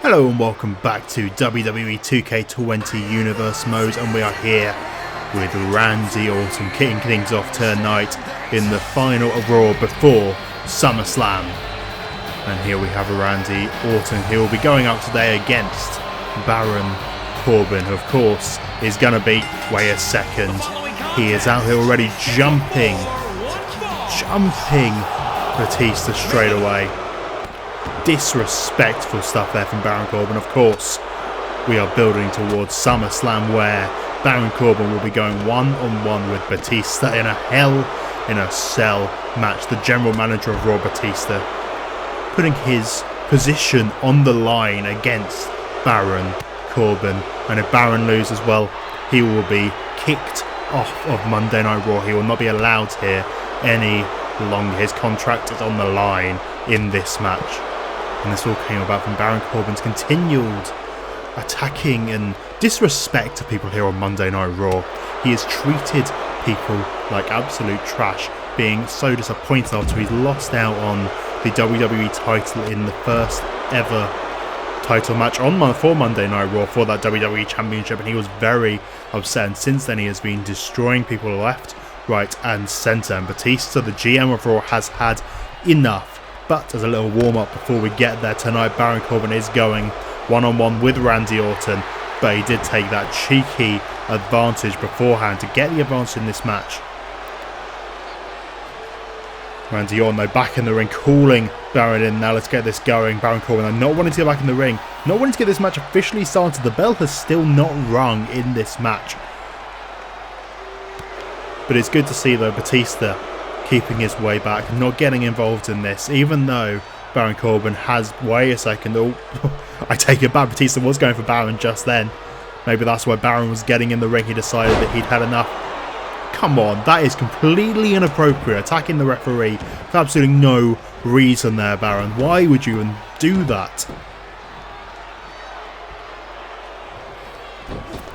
Hello and welcome back to WWE 2K20 Universe Mode, and we are here with Randy Orton kicking things off tonight in the final of Raw before Summerslam. And here we have Randy Orton. He will be going out today against Baron Corbin. Of course, is going to beat, wait a second, he is out here already jumping Batista straight away. Disrespectful stuff there from Baron Corbin. Of course, we are building towards SummerSlam, where Baron Corbin will be going one-on-one with Batista in a Hell in a Cell match. The general manager of Raw, Batista, putting his position on the line against Baron Corbin. And if Baron loses, well, he will be kicked off of Monday Night Raw. He will not be allowed here any longer. His contract is on the line in this match. And this all came about from Baron Corbin's continued attacking and disrespect to people here on Monday Night Raw. He has treated people like absolute trash, being so disappointed after he's lost out on the WWE title in the first ever title match for Monday Night Raw for that WWE Championship, and he was very upset. And since then he has been destroying people left, right and centre. And Batista, the GM of Raw, has had enough. But as a little warm-up before we get there tonight, Baron Corbin is going one-on-one with Randy Orton, but he did take that cheeky advantage beforehand to get the advantage in this match. Randy Orton, though, back in the ring, calling Baron in. Now let's get this going. Baron Corbin, though, not wanting to get back in the ring, not wanting to get this match officially started. The bell has still not rung in this match. But it's good to see, though, Batista keeping his way back, not getting involved in this, even though Baron Corbin has, wait a second, oh, I take it back, Batista was going for Baron just then. Maybe that's why Baron was getting in the ring. He decided that he'd had enough. Come on, that is completely inappropriate, attacking the referee for absolutely no reason there, Baron. Why would you even do that?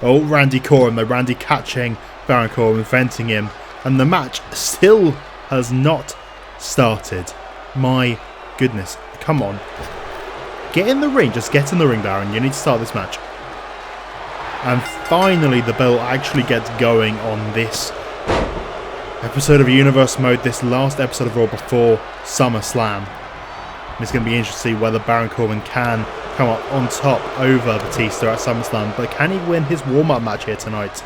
Oh, Randy Corbin, though, Randy catching Baron Corbin, venting him, and the match still has not started. My goodness. Come on. Get in the ring. Just get in the ring, Baron. You need to start this match. And finally, the bell actually gets going on this episode of Universe Mode, this last episode of Raw before SummerSlam. It's going to be interesting to see whether Baron Corbin can come up on top over Batista at SummerSlam. But can he win his warm-up match here tonight?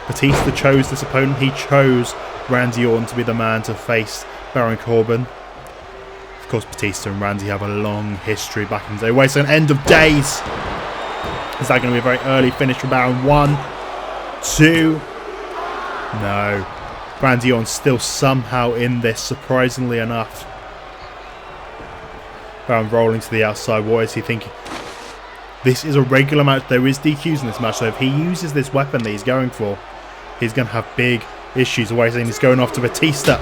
Batista chose this opponent. He chose Randy Orton to be the man to face Baron Corbin. Of course, Batista and Randy have a long history back in the day. Wait, so an end of days. Is that going to be a very early finish for Baron? 1, 2. No. Randy Orton still somehow in this, surprisingly enough. Baron rolling to the outside. What is he thinking? This is a regular match. There is DQs in this match, so if he uses this weapon that he's going for, he's going to have big issues. Away, saying he's going after Batista.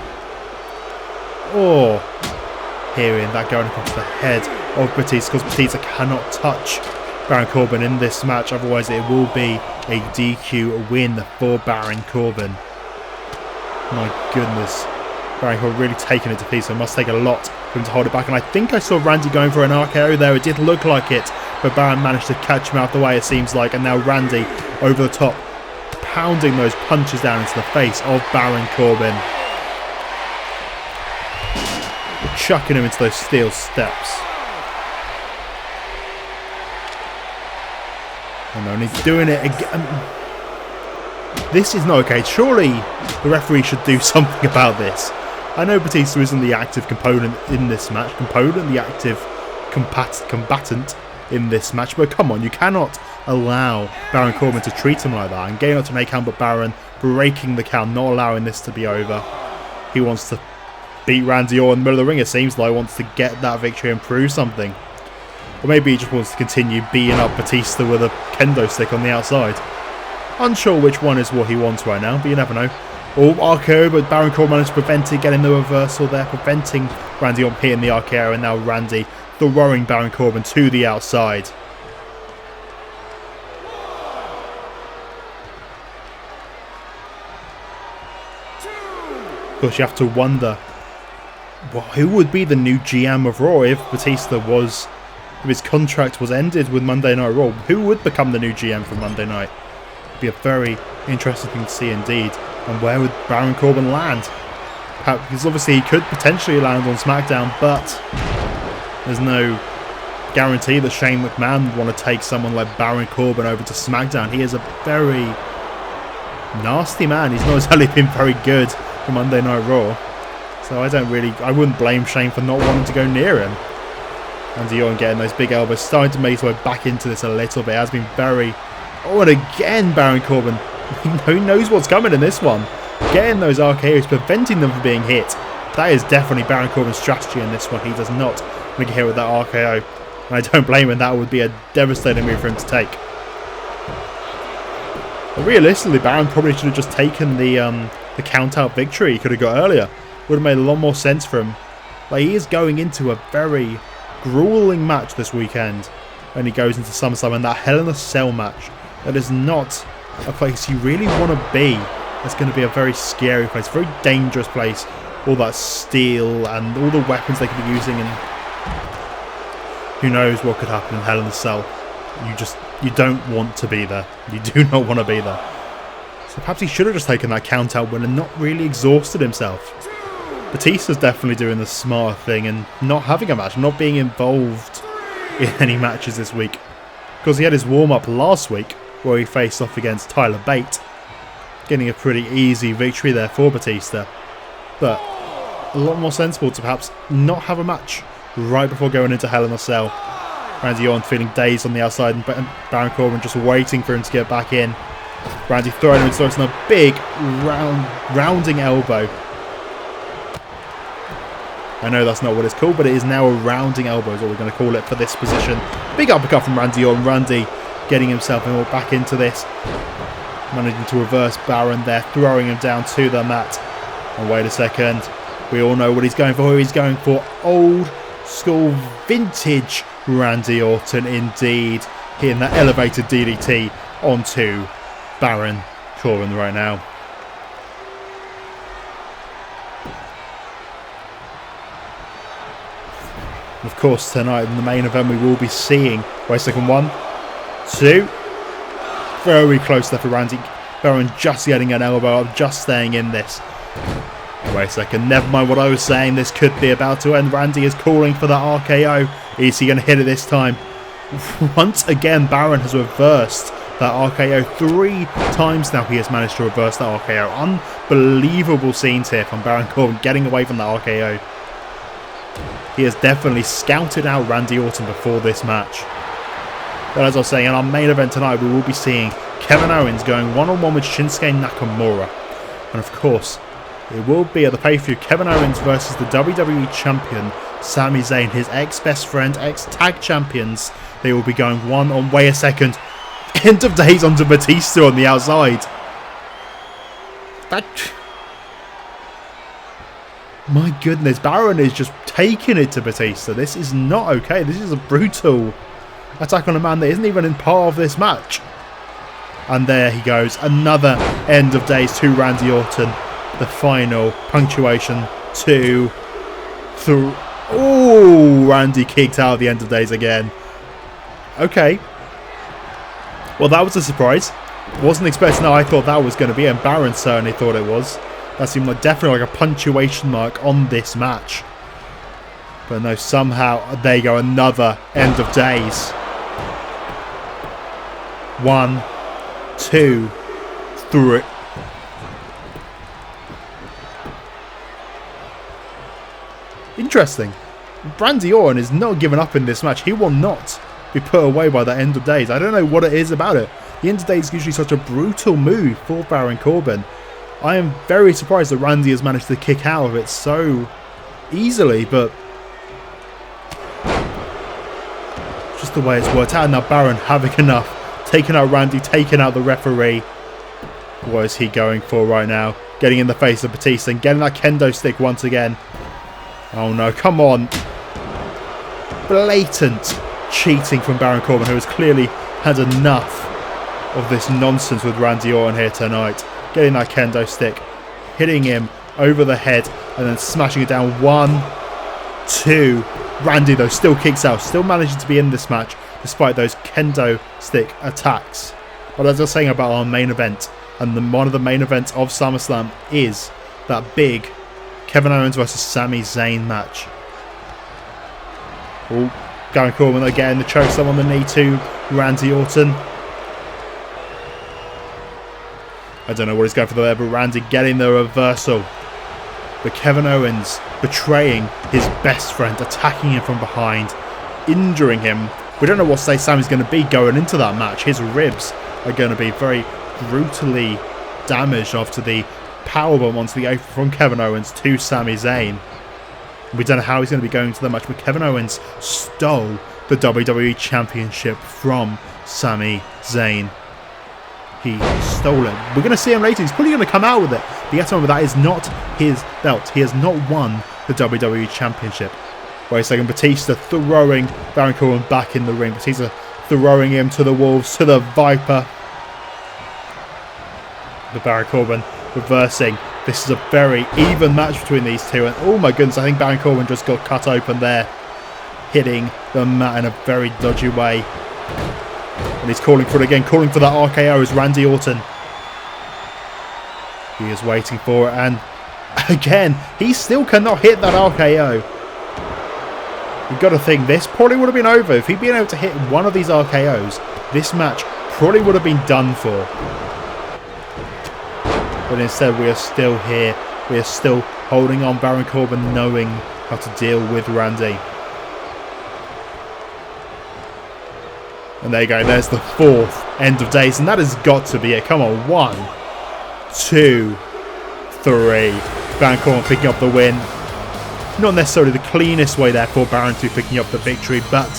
Oh, hearing that going across the head of Batista, because Batista cannot touch Baron Corbin in this match. Otherwise, it will be a DQ win for Baron Corbin. My goodness. Baron Corbin really taking it to pieces. It must take a lot for him to hold it back. And I think I saw Randy going for an RKO there. It did look like it, but Baron managed to catch him out the way, it seems like. And now Randy over the top, pounding those punches down into the face of Baron Corbin. Chucking him into those steel steps. And he's doing it again. This is not okay. Surely the referee should do something about this. I know Batista isn't the active component in this match. The active combatant in this match. But come on, you cannot allow Baron Corbin to treat him like that. And getting up to make count, but Baron breaking the count, not allowing this to be over. He wants to beat Randy Orton in the middle of the ring, it seems like. Wants to get that victory and prove something. Or maybe he just wants to continue beating up Batista with a kendo stick on the outside. Unsure which one is what he wants right now, but you never know. Oh, RKO, but Baron Corbin managed to prevent it, getting the reversal there, preventing Randy Orton hitting the RKO, and now Randy throwing Baron Corbin to the outside. Of course, you have to wonder, well, who would be the new GM of Raw if Batista was his contract was ended with Monday Night Raw, who would become the new GM for Monday Night? It'd be a very interesting thing to see indeed. And where would Baron Corbin land? Because obviously he could potentially land on Smackdown, but there's no guarantee that Shane McMahon would want to take someone like Baron Corbin over to SmackDown. He is a very nasty man. He's not exactly been very good for Monday Night Raw. So I wouldn't blame Shane for not wanting to go near him. Randy Orton getting those big elbows, starting to make his way back into this a little bit. It has been very... Oh, and again, Baron Corbin. He knows what's coming in this one. Getting those RKOs, preventing them from being hit. That is definitely Baron Corbin's strategy in this one. He does not want to get hit with that RKO. And I don't blame him. That would be a devastating move for him to take. But realistically, Baron probably should have just taken the count-out victory he could have got earlier. Would have made a lot more sense for him. Like, he is going into a very grueling match this weekend when he goes into SummerSlam, and that Hell in a Cell match. That is not a place you really want to be. It's going to be a very scary place, a very dangerous place. All that steel and all the weapons they could be using, and who knows what could happen in Hell in a Cell. You don't want to be there. You do not want to be there. So perhaps he should have just taken that count-out win and not really exhausted himself. Batista's definitely doing the smart thing and not having a match, not being involved in any matches this week. Because he had his warm-up last week where he faced off against Tyler Bate. Getting a pretty easy victory there for Batista. But a lot more sensible to perhaps not have a match right before going into Hell in a Cell. Randy Orton feeling dazed on the outside, and Baron Corbin just waiting for him to get back in. Randy throwing him into a big rounding elbow. I know that's not what it's called, but it is now a rounding elbow is what we're going to call it for this position. Big uppercut from Randy Orton. Randy getting himself back into this. Managing to reverse Baron there, throwing him down to the mat. And wait a second. We all know what he's going for. He's going for old school vintage Randy Orton indeed. Hitting that elevated DDT onto Baron Corbin right now. Of course, tonight in the main event we will be seeing... Wait a second, 1, 2... Very close there for Randy. Baron just getting an elbow up, just staying in this. Wait a second, never mind what I was saying. This could be about to end. Randy is calling for the RKO. Is he going to hit it this time? Once again, Baron has reversed that RKO 3 times now. He has managed to reverse that RKO. Unbelievable scenes here from Baron Corbin getting away from that RKO. He has definitely scouted out Randy Orton before this match. But as I was saying, in our main event tonight, we will be seeing Kevin Owens going one-on-one with Shinsuke Nakamura. And of course, it will be at the pay-per-view Kevin Owens versus the WWE Champion, Sami Zayn, his ex-best friend, ex-tag champions. They will be going one-on... Wait a second. End of days onto Batista on the outside. My goodness, Baron is just taking it to Batista. This is not okay. This is a brutal attack on a man that isn't even in part of this match. And there he goes. Another end of days to Randy Orton. The final punctuation. 2, 3. Oh, Randy kicked out of the end of days again. Okay. Well, that was a surprise. Wasn't expecting that. I thought that was going to be, and Baron certainly thought it was. That seemed like definitely like a punctuation mark on this match. But no, somehow, there you go, another end of days. 1, 2, 3. Interesting. Randy Orton is not giving up in this match. He will not be put away by that end of days. I don't know what it is about it. The end of days is usually such a brutal move for Baron Corbin. I am very surprised that Randy has managed to kick out of it so easily, but just the way it's worked out. Now Baron having enough. Taking out Randy, taking out the referee. What is he going for right now? Getting in the face of Batista and getting that kendo stick once again. Oh no, come on. Blatant cheating from Baron Corbin, who has clearly had enough of this nonsense with Randy Orton here tonight. Getting that kendo stick, hitting him over the head and then smashing it down. 1, 2, Randy, though, still kicks out, still manages to be in this match despite those kendo stick attacks. But as I was saying about our main event, and one of the main events of SummerSlam is that big Kevin Owens versus Sami Zayn match. Oh, Baron Corbin again, the chokeslam on the knee to Randy Orton. I don't know what he's going for there, but Randy getting the reversal. But Kevin Owens betraying his best friend, attacking him from behind, injuring him. We don't know what state Sami's going to be going into that match. His ribs are going to be very brutally damaged after the powerbomb onto the apron from Kevin Owens to Sami Zayn. We don't know how he's going to be going to the match, but Kevin Owens stole the WWE Championship from Sami Zayn. He stole it. We're going to see him later. He's probably going to come out with it. But you have to remember, that is not his belt. He has not won the WWE Championship. Wait a second. Batista throwing Baron Corbin back in the ring. Batista throwing him to the Wolves, to the Viper. The Baron Corbin reversing. This is a very even match between these two. And oh my goodness, I think Baron Corbin just got cut open there. Hitting the mat in a very dodgy way. And he's calling for it again, calling for that RKO as Randy Orton. He is waiting for it, and again, he still cannot hit that RKO. You've got to think, this probably would have been over. If he'd been able to hit one of these RKOs, this match probably would have been done for. But instead, we are still here. We are still holding on Baron Corbin, knowing how to deal with Randy. And there you go, there's the fourth end of days, and that has got to be it. Come on, 1, 2, 3. Baron Corbin picking up the win. Not necessarily the cleanest way there for Baron to picking up the victory, but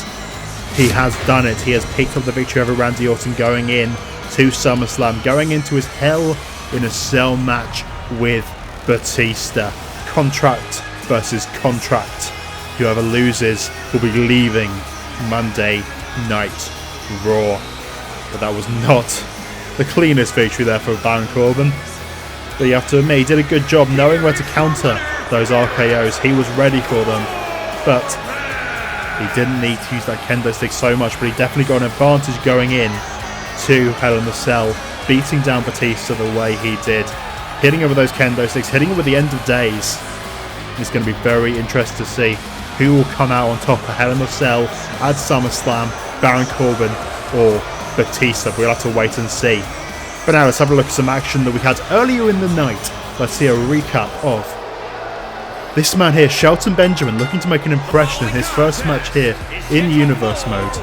he has done it. He has picked up the victory over Randy Orton going in to SummerSlam, going into his Hell in a Cell match with Batista. Contract versus contract. Whoever loses will be leaving Monday Night Raw. But that was not the cleanest victory there for Baron Corbin. But you have to admit, he did a good job knowing where to counter those RKOs. He was ready for them, but he didn't need to use that kendo stick so much. But he definitely got an advantage going in to Hell in a Cell, beating down Batista the way he did, hitting him with those kendo sticks, hitting him with the end of days. It's going to be very interesting to see who will come out on top of Hell in a Cell at SummerSlam, Baron Corbin or Batista. We'll have to wait and see. But now let's have a look at some action that we had earlier in the night. Let's see a recap of this man here, Shelton Benjamin, looking to make an impression in his first match here in Universe Mode.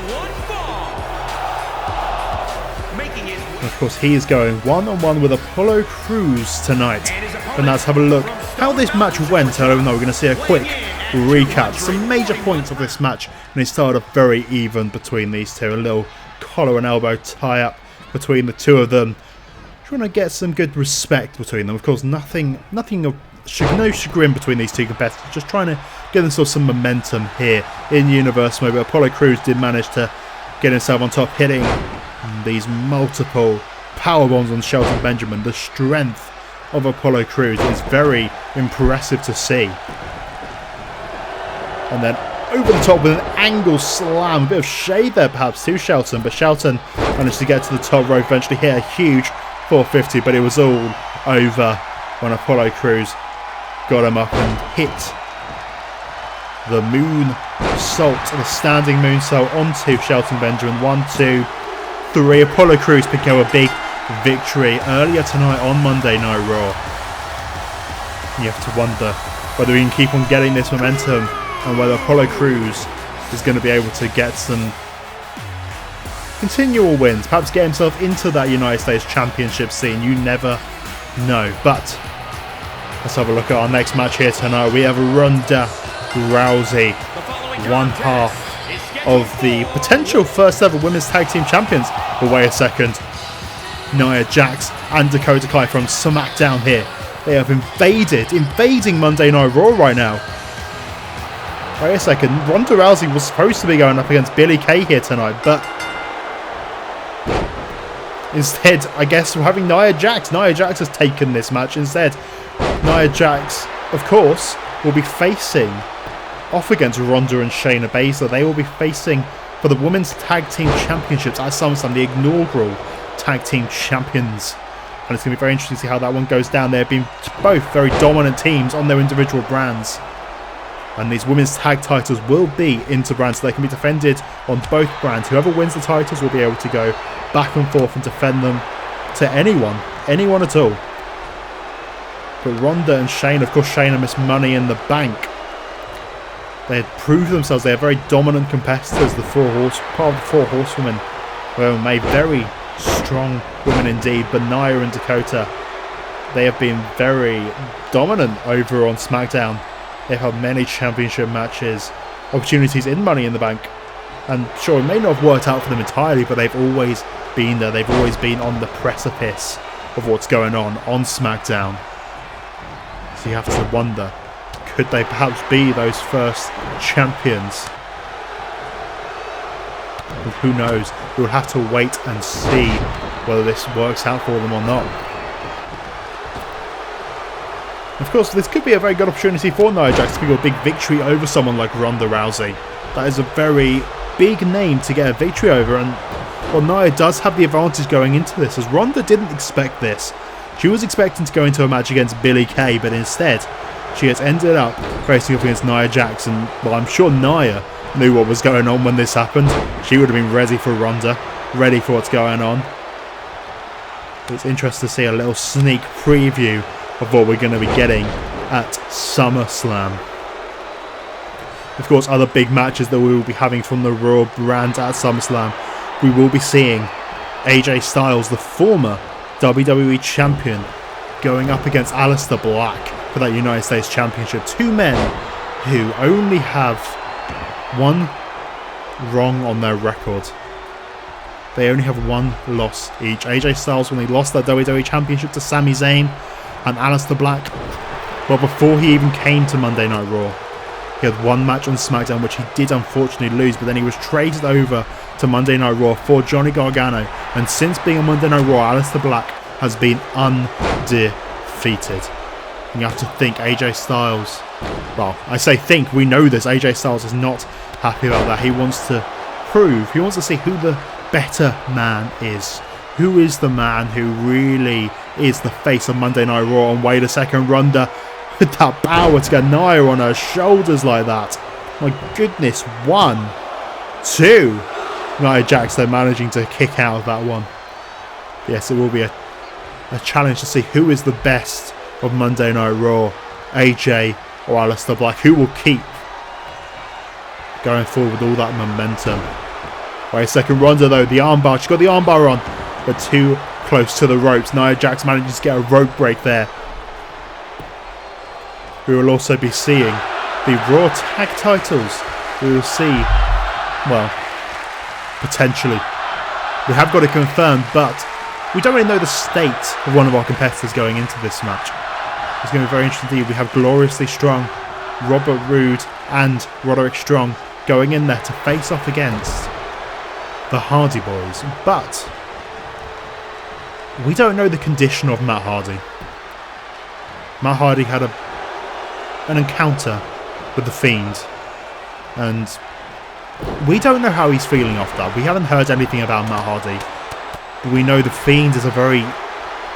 And of course, he is going one-on-one with Apollo Crews tonight. But now let's have a look how this match went. Even though we're going to see a quick recap, some major points of this match, and it started off very even between these two. A little collar and elbow tie-up between the two of them, trying to get some good respect between them. Of course, nothing of no chagrin between these two competitors, just trying to get themselves some momentum here in Universe Mode. But Apollo Crews did manage to get himself on top, hitting these multiple power bombs on Shelton Benjamin. The strength of Apollo Crews is very impressive to see. And then over the top with an angle slam, a bit of shade there perhaps to Shelton, but Shelton managed to get to the top rope, eventually hit a huge 450, but it was all over when Apollo Crews got him up and hit the moonsault, the standing moonsault onto Shelton Benjamin. 1, 2, 3. Apollo Crews picking up a big victory earlier tonight on Monday Night Raw. You have to wonder whether we can keep on getting this momentum and whether Apollo Crews is going to be able to get some continual wins, perhaps get himself into that United States Championship scene. You never know. But let's have a look at our next match here tonight. We have Ronda Rousey, one half of the potential first ever Women's Tag Team Champions. But wait a second, Nia Jax and Dakota Kai from Smackdown here. They have invading Monday Night Raw right now. Wait a second, Ronda Rousey was supposed to be going up against Billie Kay here tonight, but instead, I guess we're having Nia Jax. Nia Jax has taken this match instead. Nia Jax, of course, will be facing off against Ronda and Shayna Baszler. They will be facing for the Women's Tag Team Championships at SummerSlam, the inaugural Tag Team Champions. And it's going to be very interesting to see how that one goes down. They've been both very dominant teams on their individual brands. And these women's tag titles will be inter-brand, so they can be defended on both brands. Whoever wins the titles will be able to go back and forth and defend them to anyone at all. But Ronda and Shayna, of course Shayna missed Money in the Bank. They had proved themselves. They are very dominant competitors, part of the Four Horsewomen. Well, made very strong women indeed. But Nia and Dakota, they have been very dominant over on Smackdown. They've had many championship matches, opportunities in Money in the Bank. And sure, it may not have worked out for them entirely, but they've always been there. They've always been on the precipice of what's going on SmackDown. So you have to wonder, could they perhaps be those first champions? Well, who knows? We'll have to wait and see whether this works out for them or not. Of course, this could be a very good opportunity for Nia Jax to pick a big victory over someone like Ronda Rousey. That is a very big name to get a victory over, and well, Nia does have the advantage going into this, as Ronda didn't expect this. She was expecting to go into a match against Billie Kay, but instead she has ended up facing up against Nia Jax, and well, I'm sure Nia knew what was going on when this happened. She would have been ready for Ronda, ready for what's going on. It's interesting to see a little sneak preview of what we're going to be getting at SummerSlam. Of course, other big matches that we will be having from the Raw brand at SummerSlam. We will be seeing AJ Styles, the former WWE Champion, going up against Aleister Black for that United States Championship. Two men who only have one wrong on their record. They only have one loss each. AJ Styles, when he lost that WWE Championship to Sami Zayn, and Aleister Black, well, before he even came to Monday Night Raw, he had one match on SmackDown which he did unfortunately lose, but then he was traded over to Monday Night Raw for Johnny Gargano, and since being on Monday Night Raw, Aleister Black has been undefeated. And you have to think AJ Styles, well, I say think, we know this, AJ Styles is not happy about that. He wants to prove, he wants to see who the better man is. Who is the man who really is the face of Monday Night Raw? And wait a second, Ronda with that power to get Nia on her shoulders like that. My goodness, 1, 2. Nia Jax, they're managing to kick out of that one. Yes, it will be a challenge to see who is the best of Monday Night Raw, AJ or Aleister Black. Who will keep going forward with all that momentum? Wait a second, Ronda though, the armbar, she's got the armbar on, but too close to the ropes. Nia Jax manages to get a rope break there. We will also be seeing the Raw Tag Titles. We will see, well, potentially. We have got it confirmed, but we don't really know the state of one of our competitors going into this match. It's going to be very interesting indeed. We have Gloriously Strong, Robert Roode and Roderick Strong going in there to face off against the Hardy Boys, but we don't know the condition of Matt Hardy. Matt Hardy had an encounter with the Fiend, and we don't know how he's feeling off that. We haven't heard anything about Matt Hardy, but we know the Fiend is a very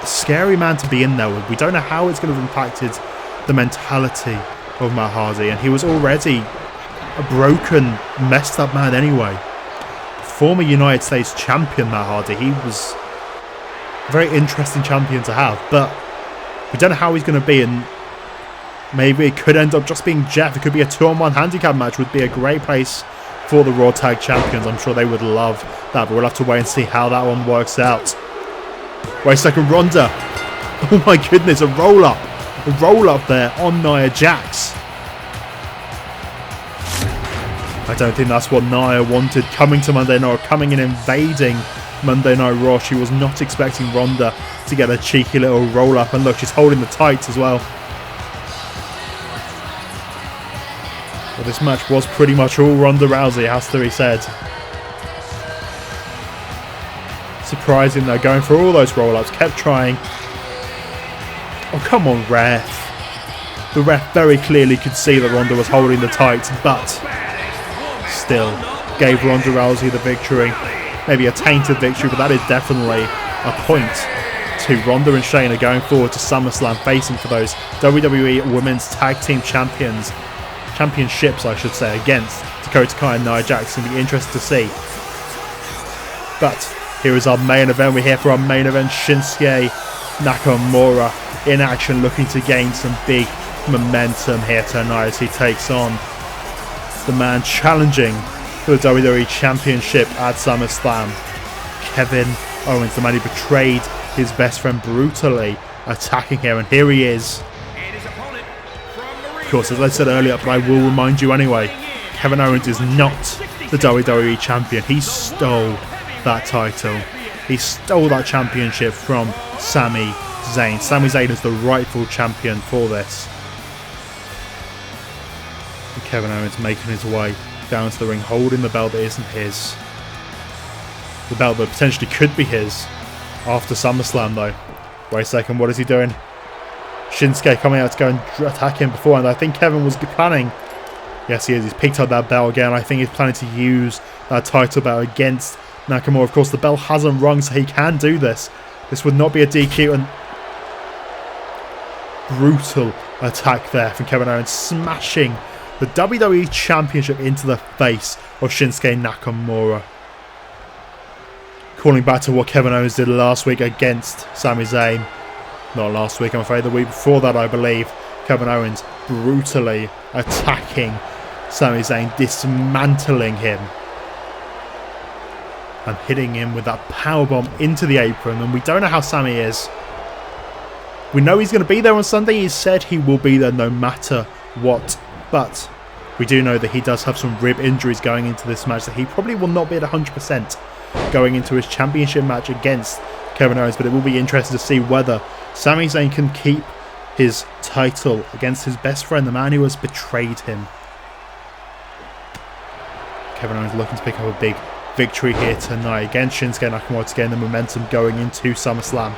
scary man to be in there with. We don't know how it's going to have impacted the mentality of Matt Hardy, and he was already a broken, messed up man anyway. Former United States Champion Matt Hardy, he was a very interesting champion to have, but we don't know how he's going to be, and maybe it could end up just being Jeff. It could be a 2-on-1 handicap match, would be a great place for the Raw Tag Champions. I'm sure they would love that, but we'll have to wait and see how that one works out. Wait a second, Ronda. Oh my goodness, a roll-up. A roll-up there on Nia Jax. I don't think that's what Nia wanted coming to Monday Night, coming in invading Monday Night Raw. She was not expecting Ronda to get a cheeky little roll-up, and look, she's holding the tights as well. Well, this match was pretty much all Ronda Rousey, it has to be said. Surprising though, going for all those roll-ups, kept trying. Oh, come on, ref. The ref very clearly could see that Ronda was holding the tights, but still gave Ronda Rousey the victory. Maybe a tainted victory, but that is definitely a point to Ronda and Shayna going forward to SummerSlam, facing for those WWE Women's Tag Team Championships, I should say, against Dakota Kai and Nia Jax. It's going to be interesting to see. But here is our main event. We're here for our main event. Shinsuke Nakamura in action, looking to gain some big momentum here tonight as he takes on the man challenging for the WWE Championship at SummerSlam, Kevin Owens, the man who betrayed his best friend brutally, attacking here, and here he is. Of course, as I said earlier, but I will remind you anyway, Kevin Owens is not the WWE Champion. He stole that title. He stole that championship from Sami Zayn. Sami Zayn is the rightful champion for this. And Kevin Owens making his way down to the ring, holding the belt that isn't his. The belt that potentially could be his after SummerSlam though. Wait a second, what is he doing? Shinsuke coming out to go and attack him beforehand. I think Kevin was planning. Yes, he is. He's picked up that belt again. I think he's planning to use that title belt against Nakamura. Of course, the bell hasn't rung, so he can do this. This would not be a DQ. And brutal attack there from Kevin Owens, smashing the WWE Championship into the face of Shinsuke Nakamura. Calling back to what Kevin Owens did last week against Sami Zayn. Not last week, I'm afraid. The week before that, I believe. Kevin Owens brutally attacking Sami Zayn, dismantling him. And hitting him with that powerbomb into the apron. And we don't know how Sami is. We know he's going to be there on Sunday. He said he will be there no matter what. But we do know that he does have some rib injuries going into this match, that he probably will not be at 100% going into his championship match against Kevin Owens. But it will be interesting to see whether Sami Zayn can keep his title against his best friend, the man who has betrayed him. Kevin Owens looking to pick up a big victory here tonight against Shinsuke Nakamura to gain the momentum going into SummerSlam.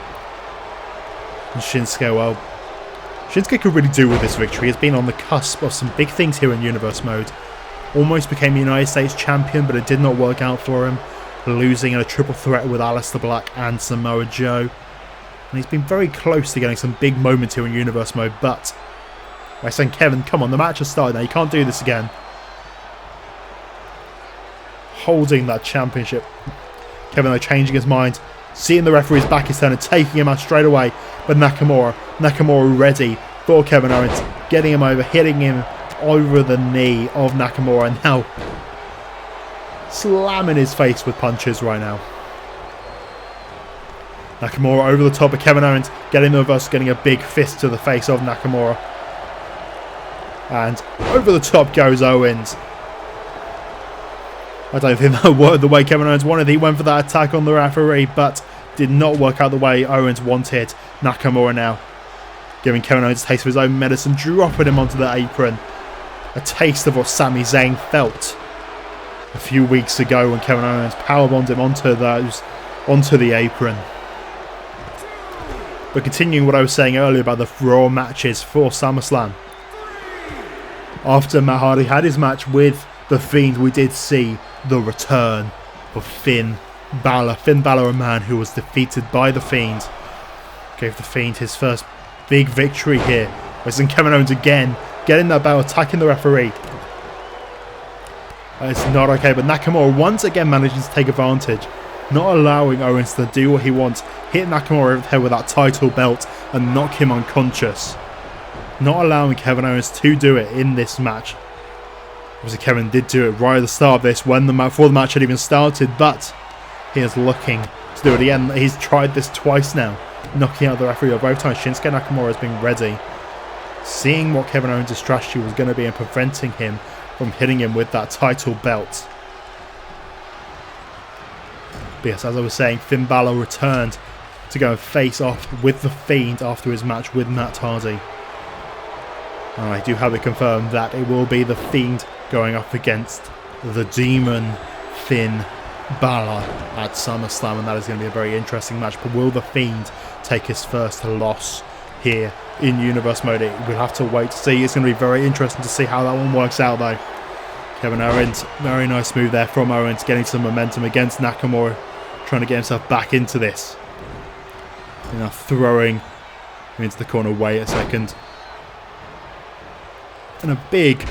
And Shinsuke, well, Shinsuke could really do with this victory. He's been on the cusp of some big things here in Universe Mode. Almost became United States Champion, but it did not work out for him, losing in a triple threat with Aleister Black and Samoa Joe. And he's been very close to getting some big moments here in Universe Mode, but by saying, Kevin, come on, the match has started now, you can't do this again. Holding that championship. Kevin, though, changing his mind, seeing the referee's back his turn and taking him out straight away. But Nakamura ready for Kevin Owens, getting him over, hitting him over the knee of Nakamura, and now slamming his face with punches right now. Nakamura over the top of Kevin Owens, getting the reversal, getting a big fist to the face of Nakamura. And over the top goes Owens. I don't think that worked the way Kevin Owens wanted. He went for that attack on the referee, but did not work out the way Owens wanted. Nakamura now giving Kevin Owens a taste of his own medicine, dropping him onto the apron. A taste of what Sami Zayn felt a few weeks ago when Kevin Owens powerbombed him onto the apron. But continuing what I was saying earlier about the Raw matches for SummerSlam. After Matt Hardy had his match with The Fiend, we did see the return of Finn Balor. Finn Balor, a man who was defeated by The Fiend. Gave The Fiend his first big victory here. We're seeing Kevin Owens again, getting that bell, attacking the referee. It's not okay, but Nakamura once again manages to take advantage. Not allowing Owens to do what he wants. Hit Nakamura over the head with that title belt and knock him unconscious. Not allowing Kevin Owens to do it in this match. Obviously Kevin did do it right at the start of this, before the match had even started, but he is looking to do it again. He's tried this twice now, knocking out the referee both times. Shinsuke Nakamura has been ready, seeing what Kevin Owens' strategy was going to be and preventing him from hitting him with that title belt. But yes, as I was saying, Finn Balor returned to go and face off with The Fiend after his match with Matt Hardy. And I do have it confirmed that it will be The Fiend going up against the Demon Finn Balor at SummerSlam, and that is going to be a very interesting match. But will The Fiend take his first loss here in Universe mode. We'll have to wait to see. It's going to be very interesting to see how that one works out though. Kevin Owens, very nice move there from Owens, getting some momentum against Nakamura, trying to get himself back into this. Now throwing him into the corner. Wait a second. And a big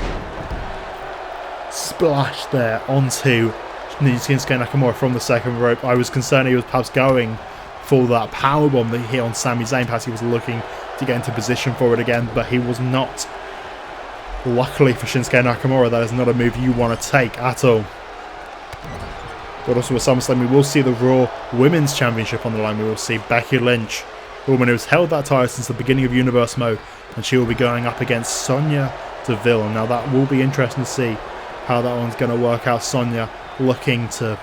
splash there onto Shinsuke Nakamura from the second rope. I was concerned he was perhaps going for that powerbomb that he hit on Sami Zayn. Perhaps he was looking to get into position for it again, but he was not. Luckily for Shinsuke Nakamura, that is not a move you want to take at all. But also with SummerSlam, we will see the Raw Women's Championship on the line. We will see Becky Lynch, a woman who has held that title since the beginning of Universe mode, and she will be going up against Sonya Deville. Now that will be interesting to see how that one's going to work out. Sonya looking to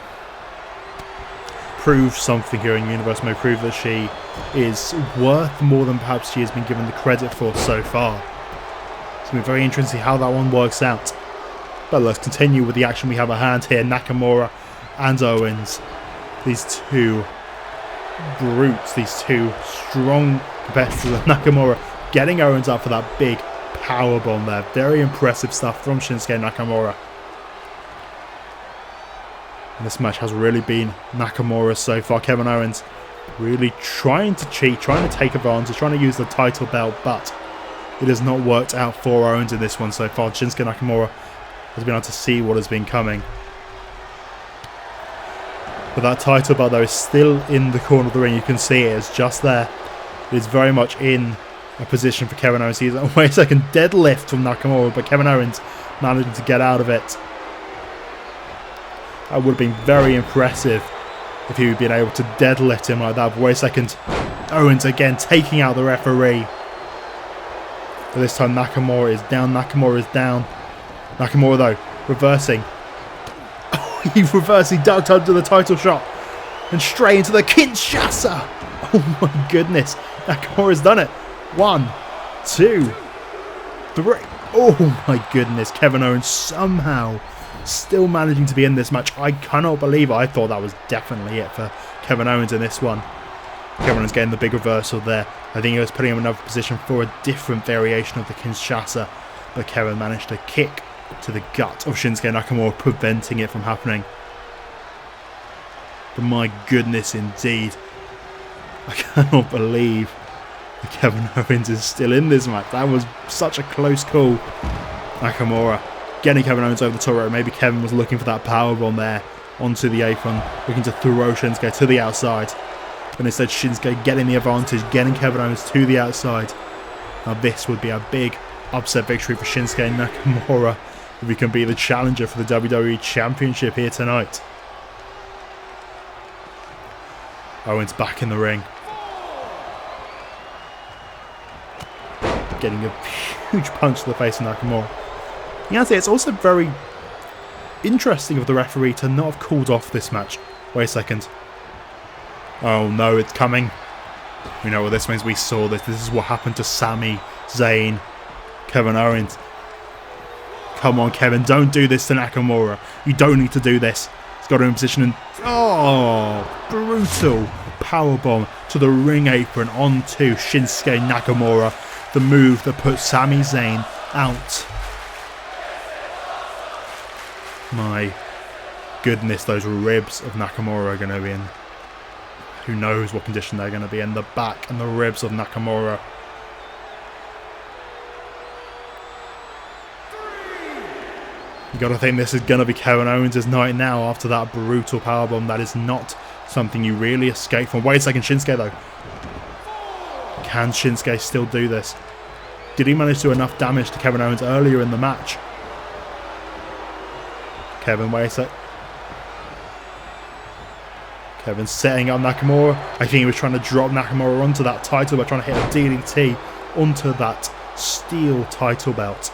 prove something here in Universe mode, prove that she is worth more than perhaps she has been given the credit for so far. It's going to be very interesting to see how that one works out. But let's continue with the action we have at hand here. Nakamura and Owens, these two brutes, these two strong competitors. Nakamura getting Owens up for that big power bomb there. Very impressive stuff from Shinsuke Nakamura. And this match has really been Nakamura so far. Kevin Owens really trying to cheat, trying to take advantage, trying to use the title belt, but it has not worked out for Owens in this one so far. Shinsuke Nakamura has been able to see what has been coming. But that title belt though is still in the corner of the ring. You can see it is just there. It is very much in a position for Kevin Owens. He's wait a second, deadlift from Nakamura, but Kevin Owens managing to get out of it. That would have been very impressive if he had been able to deadlift him like that. But wait a second, Owens again taking out the referee. But this time Nakamura is down. Nakamura is down. Nakamura though reversing. He reversing, ducked under the title shot and straight into the Kinshasa. Oh my goodness, Nakamura's done it. 1, 2, 3. Oh my goodness, Kevin Owens somehow still managing to be in this match. I cannot believe it. I thought that was definitely it for Kevin Owens in this one. Kevin Owens getting the big reversal there. I think he was putting him in another position for a different variation of the Kinshasa, but Kevin managed to kick to the gut of Shinsuke Nakamura, preventing it from happening. But my goodness indeed, I cannot believe that Kevin Owens is still in this match. That was such a close call. Nakamura getting Kevin Owens over the top rope. Maybe Kevin was looking for that powerbomb there onto the apron, looking to throw Shinsuke to the outside. But instead Shinsuke getting the advantage, getting Kevin Owens to the outside. Now this would be a big upset victory for Shinsuke Nakamura if he can be the challenger for the WWE Championship here tonight. Owens back in the ring. Getting a huge punch to the face of Nakamura. You have to say, it's also very interesting of the referee to not have called off this match. Wait a second. Oh no, it's coming. We know what this means. We saw this. This is what happened to Sami Zayn. Kevin Owens. Come on, Kevin. Don't do this to Nakamura. You don't need to do this. He's got him in position and... Oh, brutal powerbomb to the ring apron onto Shinsuke Nakamura. The move that put Sami Zayn out. My goodness, those ribs of Nakamura are going to be in. Who knows what condition they're going to be in. The back and the ribs of Nakamura. You got to think this is going to be Kevin Owens' night now after that brutal powerbomb. That is not something you really escape from. Wait a second, Shinsuke though. Can Shinsuke still do this? Did he manage to do enough damage to Kevin Owens earlier in the match? Kevin, wait a sec. Kevin setting up Nakamura. I think he was trying to drop Nakamura onto that title by trying to hit a DDT onto that steel title belt.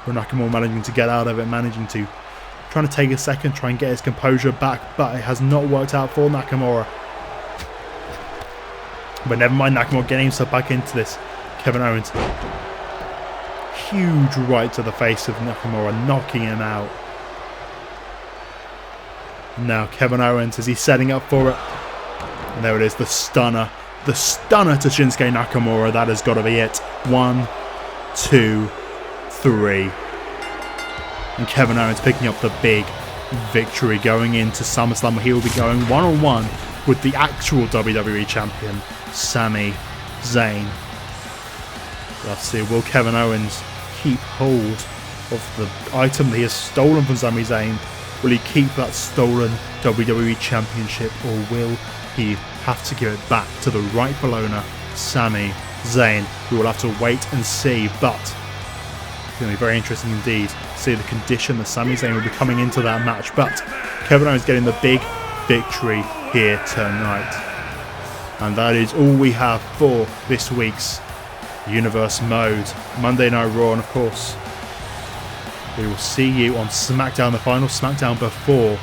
But Nakamura managing to get out of it, trying to take a second, try and get his composure back, but it has not worked out for Nakamura. But never mind, Nakamura getting himself back into this. Kevin Owens. Huge right to the face of Nakamura, knocking him out. Now Kevin Owens, is he setting up for it? And there it is, the stunner the stunner to Shinsuke Nakamura. That has got to be it. 1, 2, 3. And Kevin Owens picking up the big victory going into SummerSlam, where he will be going one-on-one with the actual WWE Champion, Sami Zayn. Let's see, will Kevin Owens keep hold of the item that he has stolen from Sami Zayn? Will he keep that stolen WWE Championship, or will he have to give it back to the rightful owner, Sami Zayn? We will have to wait and see, but it's going to be very interesting indeed to see the condition that Sami Zayn will be coming into that match. But Kevin Owens getting the big victory here tonight. And that is all we have for this week's Universe Mode Monday Night Raw. And of course, we will see you on Smackdown, the final Smackdown before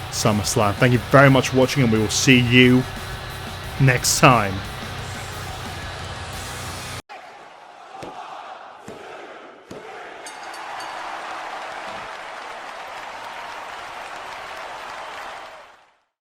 SummerSlam. Thank you very much for watching, and we will see you next time.